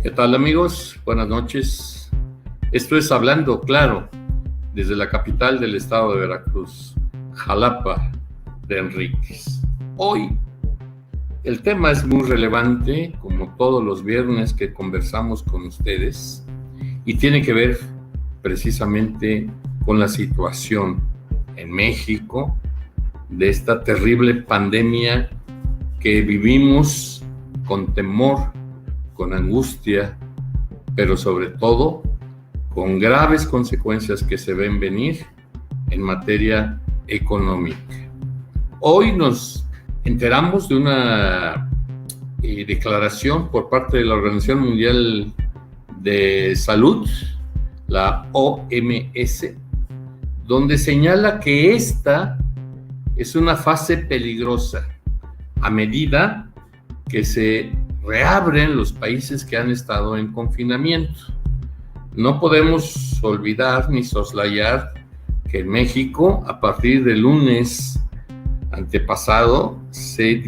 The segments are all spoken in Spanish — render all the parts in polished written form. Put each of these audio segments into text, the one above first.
¿Qué tal, amigos? Buenas noches. Esto es Hablando Claro, desde la capital del estado de Veracruz, Jalapa de Enríquez. Hoy el tema es muy relevante, como todos los viernes que conversamos con ustedes, y tiene que ver precisamente con la situación en México de esta terrible pandemia que vivimos con temor, con angustia, pero sobre todo con graves consecuencias que se ven venir en materia económica. Hoy nos enteramos de una declaración por parte de la Organización Mundial de Salud, la OMS, donde señala que esta es una fase peligrosa a medida que se reabren los países que han estado en confinamiento. No podemos olvidar ni soslayar que en México, a partir del lunes antepasado,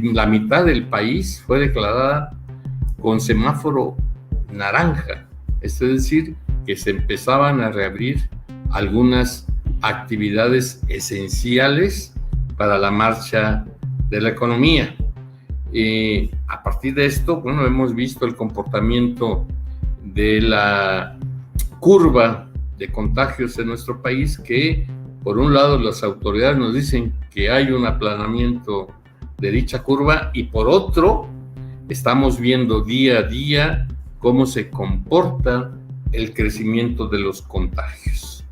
la mitad del país fue declarada con semáforo naranja, es decir, que se empezaban a reabrir algunas actividades esenciales para la marcha de la economía. A partir de esto, hemos visto el comportamiento de la curva de contagios en nuestro país, que por un lado las autoridades nos dicen que hay un aplanamiento de dicha curva, y por otro estamos viendo día a día cómo se comporta el crecimiento de los contagios.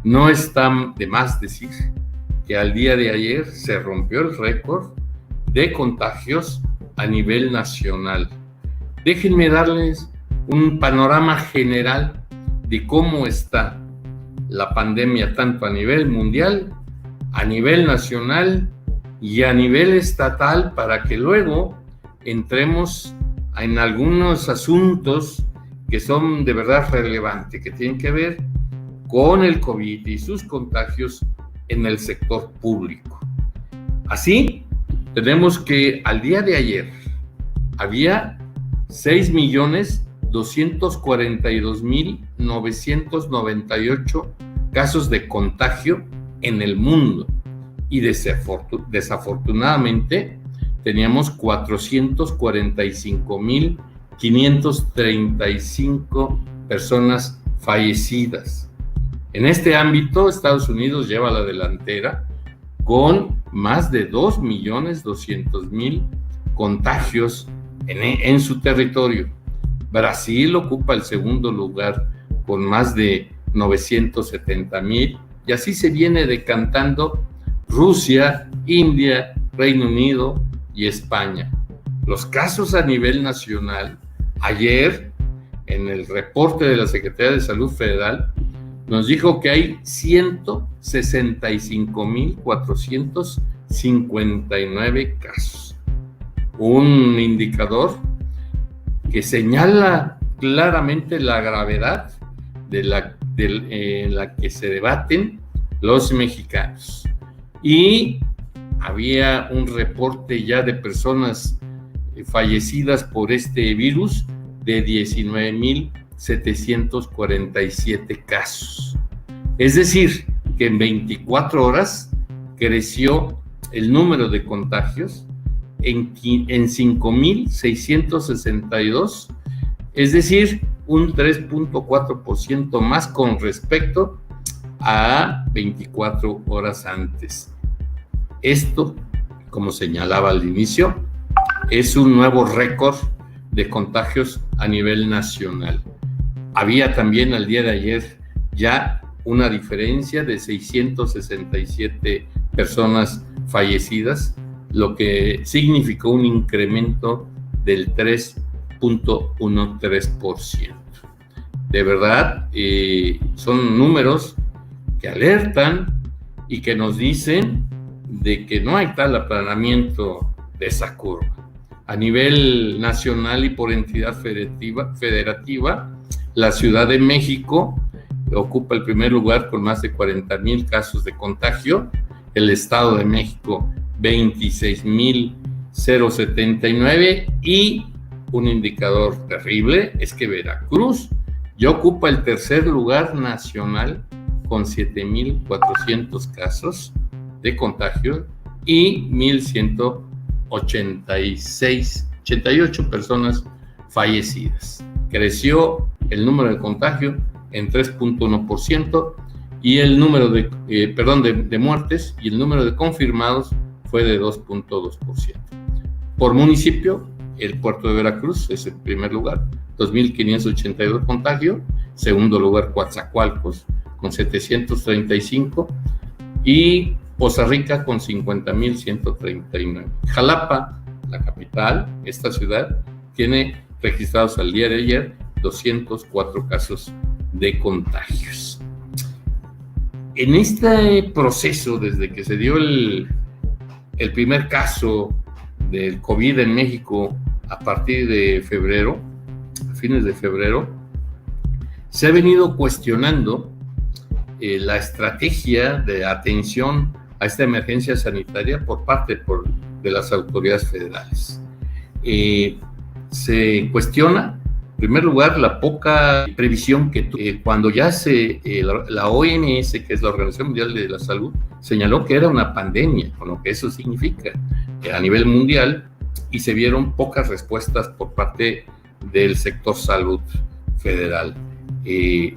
No está de más decir que al día de ayer se rompió el récord de contagios a nivel nacional. Déjenme darles un panorama general de cómo está la pandemia tanto a nivel mundial, a nivel nacional y a nivel estatal, para que luego entremos en algunos asuntos que son de verdad relevantes, que tienen que ver con el COVID y sus contagios en el sector público. Así, tenemos que al día de ayer había 6.242.998 casos de contagio en el mundo, y desafortunadamente teníamos 445.535 personas fallecidas. En este ámbito, Estados Unidos lleva la delantera con más de 2.200.000 contagios en su territorio. Brasil ocupa el segundo lugar con más de 970.000, y así se viene decantando Rusia, India, Reino Unido y España. Los casos a nivel nacional, ayer en el reporte de la Secretaría de Salud Federal, nos dijo que hay 165.459 casos. Un indicador que señala claramente la gravedad en la que se debaten los mexicanos. Y había un reporte ya de personas fallecidas por este virus de 19.747 casos. Es decir, que en 24 horas creció el número de contagios en 5.662, es decir, un 3.4% más con respecto a 24 horas antes. Esto, como señalaba al inicio, es un nuevo récord de contagios a nivel nacional. Había también al día de ayer ya una diferencia de 667 personas fallecidas, lo que significó un incremento del 3.13%. De verdad, son números que alertan y que nos dicen de que no hay tal aplanamiento de esa curva. A nivel nacional y por entidad federativa, la Ciudad de México ocupa el primer lugar con más de 40,000 casos de contagio, el Estado de México 26,079 y un indicador terrible es que Veracruz ya ocupa el tercer lugar nacional con 7,400 casos de contagio y 1,188 personas fallecidas. Creció el número de contagio en 3.1% y el número de muertes y el número de confirmados fue de 2.2%. Por municipio, el puerto de Veracruz es el primer lugar, 2,582 contagios. Segundo lugar, Coatzacoalcos con 735 y Poza Rica con 50,139. Jalapa, la capital, esta ciudad, tiene registrados al día de ayer 204 casos de contagios. En este proceso, desde que se dio el primer caso del COVID en México a partir de febrero, a fines de febrero, se ha venido cuestionando la estrategia de atención a esta emergencia sanitaria por parte de las autoridades federales. Se cuestiona, en primer lugar, la poca previsión que cuando ya la OMS, que es la Organización Mundial de la Salud, señaló que era una pandemia, con lo que eso significa a nivel mundial, y se vieron pocas respuestas por parte del sector salud federal.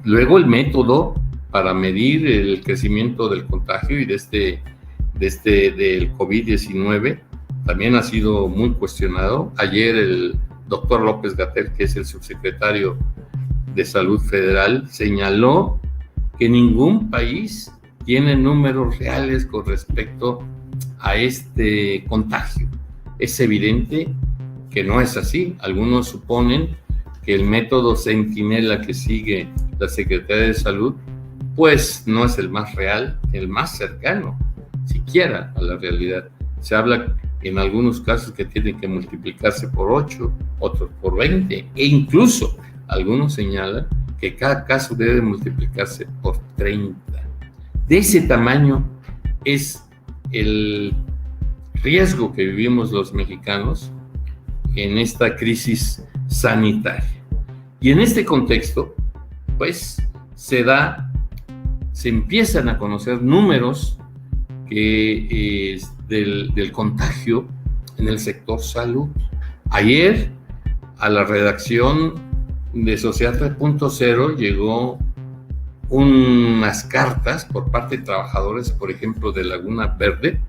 Luego el método para medir el crecimiento del contagio y del COVID-19 también ha sido muy cuestionado. Ayer el doctor López-Gatell, que es el subsecretario de Salud Federal, señaló que ningún país tiene números reales con respecto a este contagio. Es evidente que no es así. Algunos suponen que el método Centinela que sigue la Secretaría de Salud, pues no es el más real, el más cercano, siquiera a la realidad. Se habla en algunos casos que tienen que multiplicarse por 8, otros por 20, e incluso algunos señalan que cada caso debe multiplicarse por 30. De ese tamaño es el riesgo que vivimos los mexicanos en esta crisis sanitaria. Y en este contexto, pues, se empiezan a conocer números del contagio en el sector salud. Ayer, a la redacción de Sociedad 3.0 llegó unas cartas por parte de trabajadores, por ejemplo, de Laguna Verde,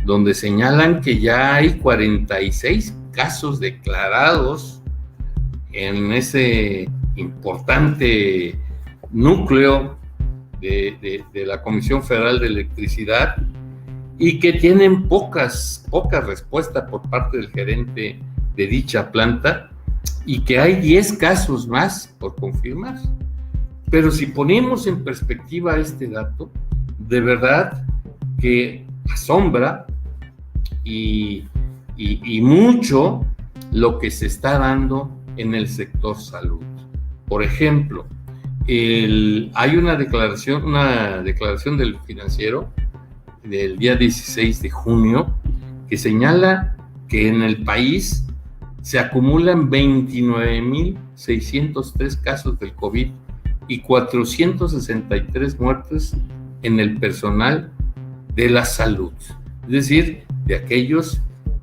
donde señalan que ya hay 46 casos declarados en ese importante núcleo de la Comisión Federal de Electricidad y que tienen poca respuesta por parte del gerente de dicha planta y que hay 10 casos más por confirmar. Pero si ponemos en perspectiva este dato, de verdad que asombra y mucho lo que se está dando en el sector salud. Por ejemplo, hay una declaración del Financiero del día 16 de junio que señala que en el país se acumulan 29,603 casos del COVID y 463 muertes en el personal de la salud, es decir, de aquellos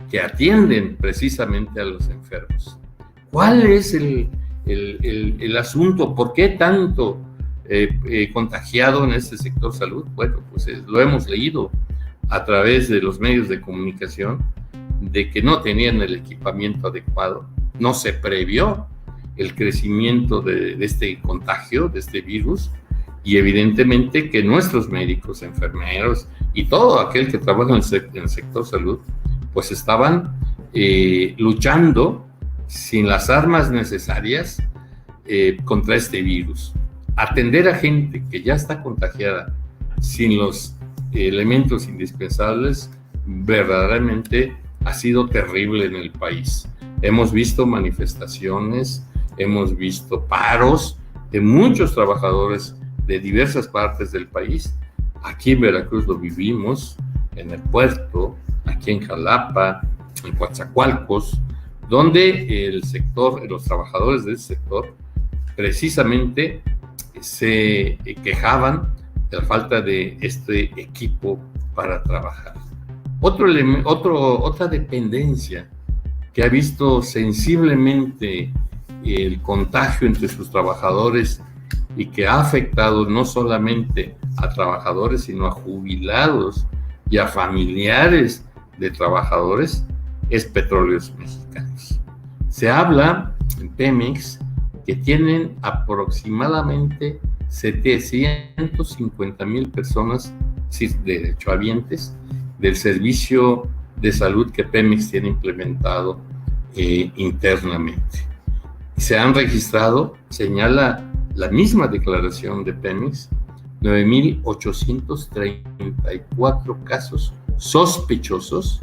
que atienden precisamente a los enfermos. ¿Cuál es el asunto? ¿Por qué tanto contagiado en este sector salud? Bueno, pues lo hemos leído a través de los medios de comunicación, de que no tenían el equipamiento adecuado, no se previó el crecimiento de este contagio, de este virus, y evidentemente que nuestros médicos, enfermeros y todo aquel que trabaja en el sector salud, pues estaban luchando sin las armas necesarias contra este virus. Atender a gente que ya está contagiada sin los elementos indispensables verdaderamente ha sido terrible en el país. Hemos visto manifestaciones, hemos visto paros de muchos trabajadores de diversas partes del país. Aquí en Veracruz lo vivimos, en el puerto, aquí en Jalapa, en Coatzacoalcos, donde el sector, los trabajadores del sector, precisamente se quejaban de la falta de este equipo para trabajar. Otra dependencia que ha visto sensiblemente el contagio entre sus trabajadores y que ha afectado no solamente a trabajadores, sino a jubilados y a familiares de trabajadores, es Petróleos Mexicanos. Se habla en Pemex que tienen aproximadamente 750,000 personas derechohabientes del servicio de salud que Pemex tiene implementado internamente. Se han registrado, señala la misma declaración de Pemex, 9,834 casos sospechosos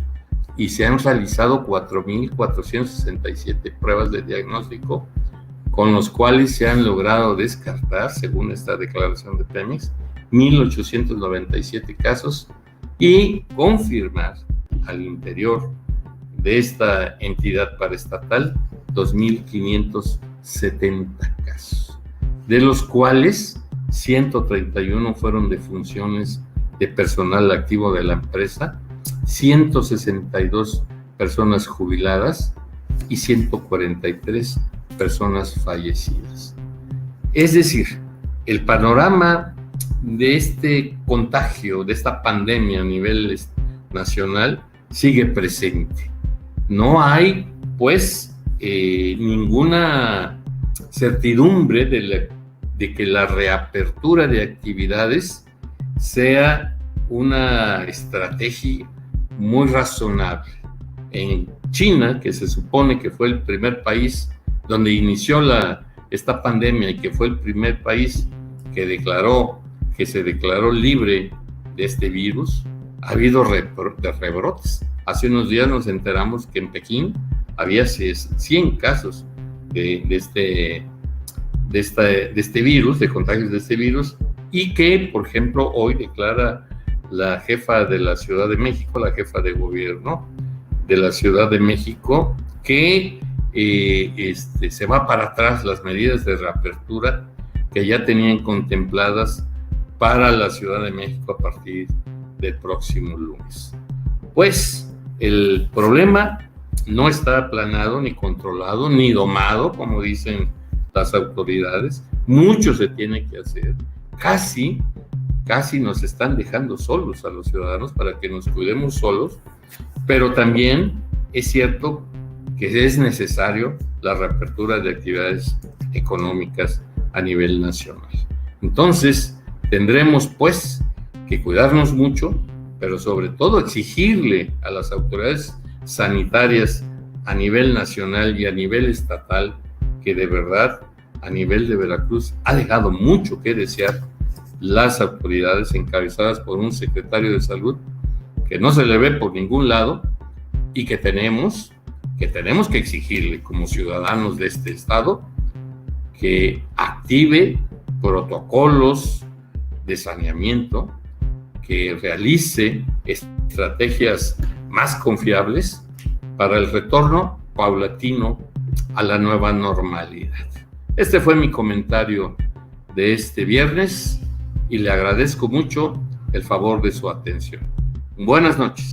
y se han realizado 4,467 pruebas de diagnóstico, con los cuales se han logrado descartar, según esta declaración de Pemex, 1,897 casos y confirmar al interior de esta entidad paraestatal 2,570 casos, de los cuales 131 fueron de funciones de personal activo de la empresa, 162 personas jubiladas y 143 personas fallecidas. Es decir, el panorama de este contagio, de esta pandemia a nivel nacional, sigue presente. No hay, pues, ninguna certidumbre de que la reapertura de actividades sea una estrategia muy razonable. En China, que se supone que fue el primer país donde inició esta pandemia y que fue el primer país que se declaró libre de este virus, ha habido rebrotes. Hace unos días nos enteramos que en Pekín había 100 casos de este virus, de contagios de este virus, y que, por ejemplo, hoy declara la jefa de la Ciudad de México, la jefa de gobierno de la Ciudad de México, que se va para atrás las medidas de reapertura que ya tenían contempladas para la Ciudad de México a partir del próximo lunes. Pues el problema no está aplanado, ni controlado, ni domado, como dicen las autoridades. Mucho se tiene que hacer. Casi nos están dejando solos a los ciudadanos para que nos cuidemos solos, pero también es cierto que es necesario la reapertura de actividades económicas a nivel nacional. Entonces, tendremos pues que cuidarnos mucho, pero sobre todo exigirle a las autoridades sanitarias a nivel nacional y a nivel estatal que de verdad a nivel de Veracruz ha dejado mucho que desear las autoridades encabezadas por un secretario de salud que no se le ve por ningún lado y que tenemos que exigirle como ciudadanos de este estado que active protocolos de saneamiento, que realice estrategias más confiables para el retorno paulatino a la nueva normalidad. Este fue mi comentario de este viernes y le agradezco mucho el favor de su atención. Buenas noches.